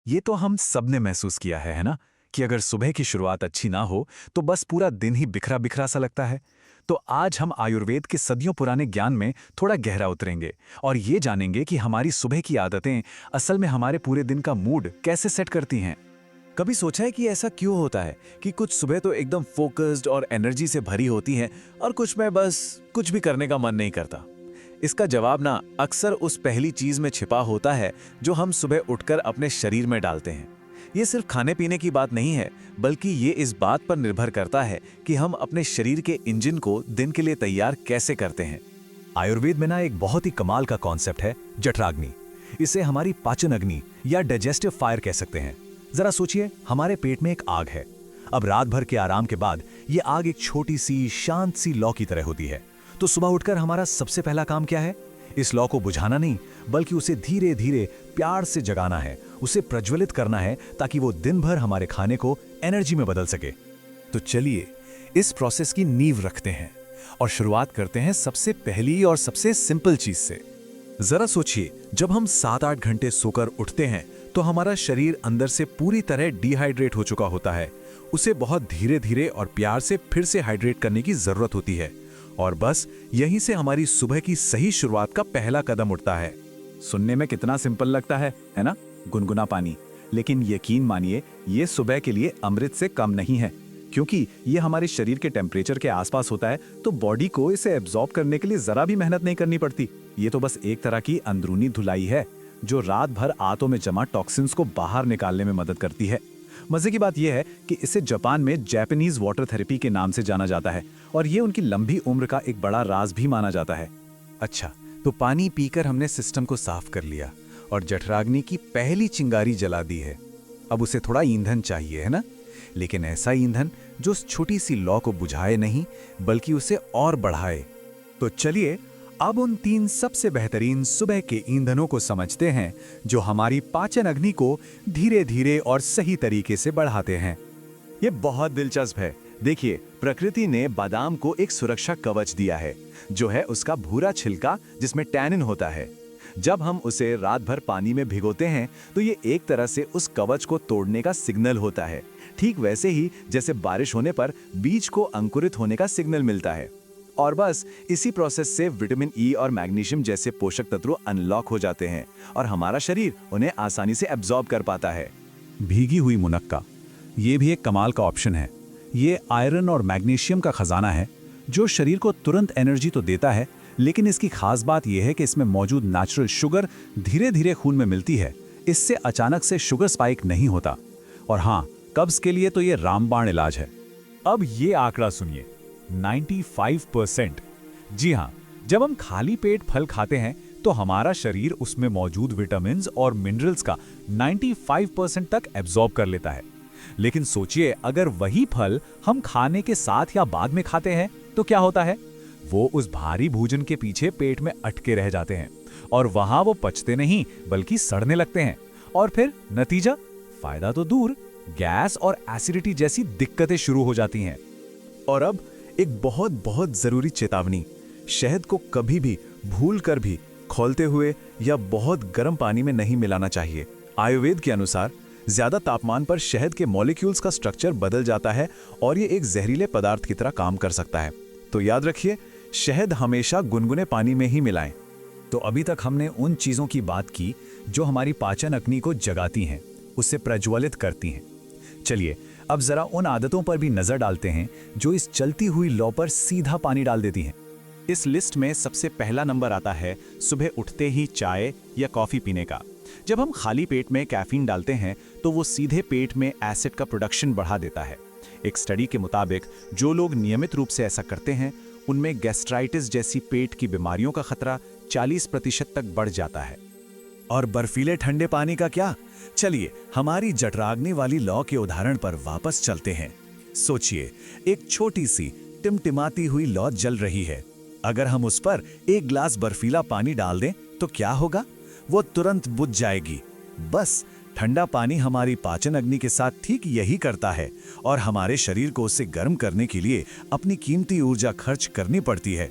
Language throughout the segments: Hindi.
ये तो हम सबने महसूस किया है ना? कि अगर सुबह की शुरुआत अच्छी ना हो तो बस पूरा दिन ही बिखरा बिखरा सा लगता है। तो आज हम आयुर्वेद के सदियों पुराने ज्ञान में थोड़ा गहरा उतरेंगे और ये जानेंगे कि हमारी सुबह की आदतें असल में हमारे पूरे दिन का मूड कैसे सेट करती हैं। कभी सोचा है कि ऐसा क्यों होता है कि कुछ सुबह तो एकदम फोकस्ड और एनर्जी से भरी होती हैं और कुछ में बस कुछ भी करने का मन नहीं करता। इसका जवाब ना अक्सर उस पहली चीज में छिपा होता है जो हम सुबह उठकर अपने शरीर में डालते हैं। ये सिर्फ खाने पीने की बात नहीं है, बल्कि ये इस बात पर निर्भर करता है कि हम अपने शरीर के इंजन को दिन के लिए तैयार कैसे करते हैं। आयुर्वेद में ना एक बहुत ही कमाल का कॉन्सेप्ट है, जठराग्नि। इसे हमारी पाचन अग्नि या डाइजेस्टिव फायर कह सकते हैं। जरा सोचिए, हमारे पेट में एक आग है। अब रात भर के आराम के बाद ये आग एक छोटी सी शांत सी लौ की तरह होती है। तो सुबह उठकर हमारा सबसे पहला काम क्या है? इस लौ को बुझाना नहीं, बल्कि उसे धीरे धीरे प्यार से जगाना है, उसे प्रज्वलित करना है ताकि वो दिन भर हमारे खाने को एनर्जी में बदल सके। तो चलिए इस प्रोसेस की नींव रखते हैं और शुरुआत करते हैं सबसे पहली और सबसे सिंपल चीज से। जरा सोचिए, जब हम 7-8 घंटे सोकर उठते हैं तो हमारा शरीर अंदर से पूरी तरह डिहाइड्रेट हो चुका होता है। उसे बहुत धीरे धीरे और प्यार से फिर से हाइड्रेट करने की जरूरत होती है और बस यहीं से हमारी सुबह की सही शुरुआत का पहला कदम उठता है। सुनने में कितना सिंपल लगता है ना? गुनगुना पानी। लेकिन यकीन मानिए, ये सुबह के लिए अमृत से कम नहीं है, क्योंकि ये हमारे शरीर के टेम्परेचर के आसपास होता है, तो बॉडी को इसे एब्जॉर्ब करने के लिए जरा भी मेहनत नहीं करनी पड़ती। ये तो बस एक तरह की अंदरूनी धुलाई है जो रात भर आंतों में जमा टॉक्सिन्स को बाहर निकालने में मदद करती है। मजे की बात यह है कि इसे जापान में जापानीज वाटर थेरेपी के नाम से जाना जाता है और ये उनकी लंबी उम्र का एक बड़ा राज भी माना जाता है। अच्छा, तो पानी पीकर हमने सिस्टम को साफ कर लिया और जठराग्नि की पहली चिंगारी जला दी है। अब उसे थोड़ा ईंधन चाहिए, है ना? लेकिन ऐसा ईंधन जो उस छोटी सी लौ को बुझाए नहीं, बल्कि उसे और बढ़ाए। तो चलिए अब उन 3 सबसे बेहतरीन सुबह के ईंधनों को समझते हैं जो हमारी पाचन अग्नि को धीरे धीरे और सही तरीके से बढ़ाते हैं। ये बहुत दिलचस्प है। देखिए, प्रकृति ने बादाम को एक सुरक्षा कवच दिया है, जो है उसका भूरा छिलका जिसमें टैनिन होता है। जब हम उसे रात भर पानी में भिगोते हैं तो ये एक तरह से उस कवच को तोड़ने का सिग्नल होता है। ठीक वैसे ही जैसे बारिश होने पर बीज को अंकुरित होने का सिग्नल मिलता है। और बस इसी प्रोसेस से विटामिन ई और मैग्नीशियम जैसे पोषक तत्व अनलॉक हो जाते हैं और हमारा शरीर उन्हें आसानी से एब्जॉर्ब कर पाता है। भीगी हुई मुनक्का, ये भी एक कमाल का ऑप्शन है। ये आयरन और मैग्नीशियम का खजाना है जो शरीर को तुरंत एनर्जी तो देता है, लेकिन इसकी खास बात यह है कि इसमें मौजूद नेचुरल शुगर धीरे धीरे खून में मिलती है। इससे अचानक से शुगर स्पाइक नहीं होता। और हाँ, कब्ज के लिए तो ये रामबाण इलाज है। अब ये आंकड़ा सुनिए, 95%। जी हाँ, जब हम खाली पेट फल खाते हैं तो हमारा शरीर उसमें मौजूद विटामिन्स और मिनरल्स का 95% तक एब्जॉर्ब कर लेता है। लेकिन सोचिए, अगर वही फल हम खाने के साथ या बाद में खाते हैं तो क्या होता है? वो उस भारी भोजन के पीछे पेट में अटके रह जाते हैं और वहां वो पचते नहीं बल्कि सड़ने लगते हैं। और फिर नतीजा, फायदा तो दूर, गैस और एसिडिटी जैसी दिक्कतें शुरू हो जाती हैं। और अब एक बहुत बहुत जरूरी चेतावनी, शहद को कभी भी भूल कर भी खौलते हुए या बहुत गर्म पानी में नहीं मिलाना चाहिए। आयुर्वेद के अनुसार ज्यादा तापमान पर शहद के मॉलिक्यूल्स का स्ट्रक्चर बदल जाता है और ये एक जहरीले पदार्थ की तरह काम कर सकता है। तो याद रखिए, शहद हमेशा गुनगुने पानी में ही मिलाएं। तो अभी तक हमने उन चीजों की बात की जो हमारी पाचन अग्नि को जगाती हैं, उससे प्रज्वलित करती हैं। चलिए अब जरा उन आदतों पर भी नजर डालते हैं जो इस चलती हुई लौ पर सीधा पानी डाल देती हैं। इस लिस्ट में सबसे पहला नंबर आता है सुबह उठते ही चाय या कॉफी पीने का। जब हम खाली पेट में कैफीन डालते हैं तो वो सीधे पेट में एसिड का प्रोडक्शन बढ़ा देता है। एक स्टडी के मुताबिक जो लोग नियमित रूप से ऐसा करते हैं उनमें गैस्ट्राइटिस जैसी पेट की बीमारियों का खतरा 40% तक बढ़ जाता है। और बर्फीले ठंडे पानी का क्या? चलिए हमारी जठराग्नि वाली लौ के उदाहरण पर वापस चलते हैं। सोचिए, एक छोटी सी टिमटिमाती हुई लौ जल रही है। अगर हम उस पर एक ग्लास बर्फीला पानी डाल दें तो क्या होगा? वो तुरंत बुझ जाएगी। बस ठंडा पानी हमारी पाचन अग्नि के साथ ठीक यही करता है और हमारे शरीर को उसे गर्म करने के लिए अपनी कीमती ऊर्जा खर्च करनी पड़ती है।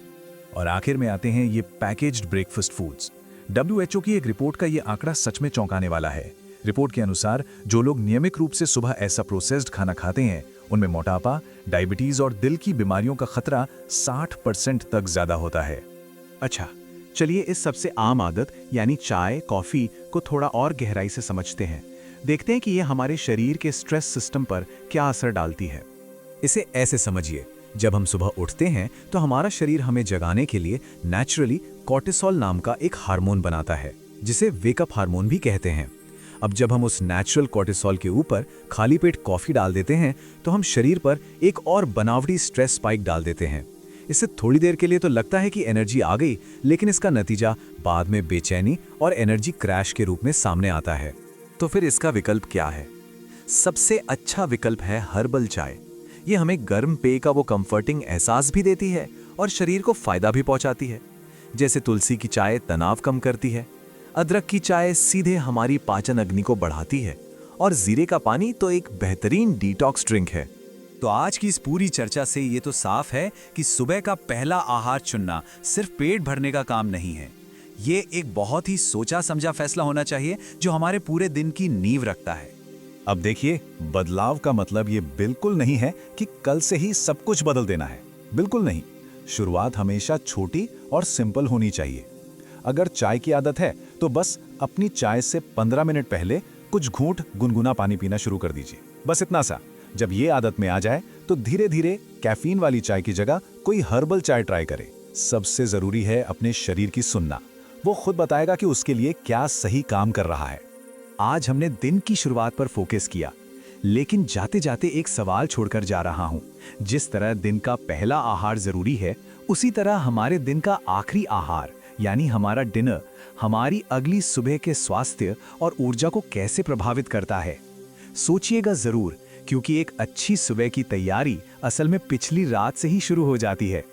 और आखिर में आते हैं ये पैकेज्ड ब्रेकफास्ट फूड्स। WHO की एक रिपोर्ट का ये आंकड़ा सच में चौंकाने वाला है। रिपोर्ट के अनुसार जो लोग नियमित रूप से सुबह ऐसा प्रोसेस्ड खाना खाते हैं उनमें मोटापा, डायबिटीज और दिल की बीमारियों का खतरा 60% तक ज्यादा होता है। अच्छा, चलिए इस सबसे आम आदत यानी चाय, कॉफी को थोड़ा और गहराई से समझते हैं। देखते हैं कि ये हमारे शरीर के स्ट्रेस सिस्टम पर क्या असर डालती है। इसे ऐसे समझिए, जब हम सुबह उठते हैं तो हमारा शरीर हमें जगाने के लिए नेचुरली कॉर्टिसोल नाम का एक हार्मोन बनाता है, जिसे वेकअप हार्मोन भी कहते हैं। अब जब हम उस नेचुरल कॉर्टिसोल के ऊपर खाली पेट कॉफी डाल देते हैं तो हम शरीर पर एक और बनावटी स्ट्रेस स्पाइक डाल देते हैं। इससे थोड़ी देर के लिए तो लगता है कि एनर्जी आ गई, लेकिन इसका नतीजा बाद में बेचैनी और एनर्जी क्रैश के रूप में सामने आता है। तो फिर इसका विकल्प क्या है? सबसे अच्छा विकल्प है हर्बल चाय। ये हमें गर्म पेय का वो कंफर्टिंग एहसास भी देती है और शरीर को फायदा भी पहुंचाती है। जैसे तुलसी की चाय तनाव कम करती है, अदरक की चाय सीधे हमारी पाचन अग्नि को बढ़ाती है और जीरे का पानी तो एक बेहतरीन डिटॉक्स ड्रिंक है। तो आज की इस पूरी चर्चा से ये तो साफ है कि सुबह का पहला आहार चुनना सिर्फ पेट भरने का काम नहीं है। ये एक बहुत ही सोचा समझा फैसला होना चाहिए जो हमारे पूरे दिन की नींव रखता है। अब देखिए, बदलाव का मतलब ये बिल्कुल नहीं है कि कल से ही सब कुछ बदल देना है। बिल्कुल नहीं। शुरुआत हमेशा छोटी और सिंपल होनी चाहिए। अगर चाय की आदत है तो बस अपनी चाय से 15 मिनट पहले कुछ घूंट गुनगुना पानी पीना शुरू कर दीजिए। बस इतना सा। जब ये आदत में आ जाए तो धीरे धीरे कैफीन वाली चाय की जगह कोई हर्बल चाय ट्राई करें। सबसे जरूरी है अपने शरीर की सुनना। वो खुद बताएगा कि उसके लिए क्या सही काम कर रहा है। आज हमने दिन की शुरुआत पर फोकस किया, लेकिन जाते जाते एक सवाल छोड़कर जा रहा हूं। जिस तरह दिन का पहला आहार जरूरी है, उसी तरह हमारे दिन का आखिरी आहार यानी हमारा डिनर हमारी अगली सुबह के स्वास्थ्य और ऊर्जा को कैसे प्रभावित करता है। सोचिएगा जरूर, क्योंकि एक अच्छी सुबह की तैयारी असल में पिछली रात से ही शुरू हो जाती है।